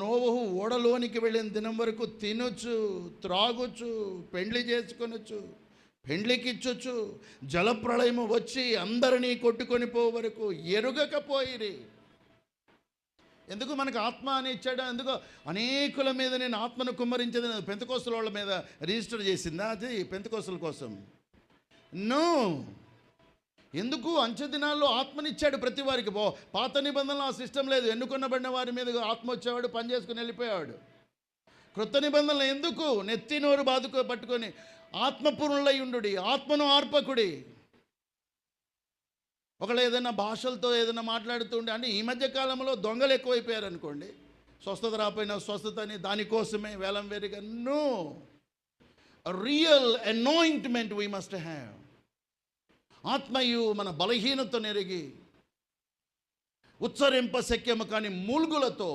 నోవహు ఓడలోనికి వెళ్ళిన దినం వరకు తినొచ్చు, త్రాగొచ్చు, పెండ్లి చేసుకొనొచ్చు, పెండ్లికిచ్చొచ్చు. జలప్రళయము వచ్చి అందరినీ కొట్టుకొని పో వరకు ఎరుగకపోయిరి. ఎందుకు మనకు ఆత్మ అని ఇచ్చాడు? ఎందుకు అనేకుల మీద నేను ఆత్మను కుమ్మరించేది పెంతెకోస్తల వాళ్ళ మీద రిజిస్టర్ చేసిందా? అది పెంతెకోస్తల కోసం నో. ఎందుకు? అంచె దినాల్లో ఆత్మనిచ్చాడు ప్రతి వారికి. పాత నిబంధనలో ఆ సిస్టమ్ లేదు. ఎన్నుకొనబడిన వారి మీద ఆత్మ వచ్చేవాడు, పని చేసుకుని వెళ్ళిపోయేవాడు. క్రొత్త నిబంధనలు ఎందుకు? నెత్తి నోరు పట్టుకొని ఆత్మపూర్ణులై ఉండు, ఆత్మను ఆర్పకుడి. ఒకళ్ళు ఏదైనా భాషలతో ఏదైనా మాట్లాడుతూ ఉండే, అంటే ఈ మధ్య కాలంలో దొంగలు ఎక్కువైపోయారు అనుకోండి, స్వస్థత రాపోయిన స్వస్థత అని దానికోసమే వేలం వేరుగా. No, real anointment we must have. ఆత్మయు మన బలహీనతను ఎరిగి ఉచ్చరింప శక్యము కాని మూల్గులతో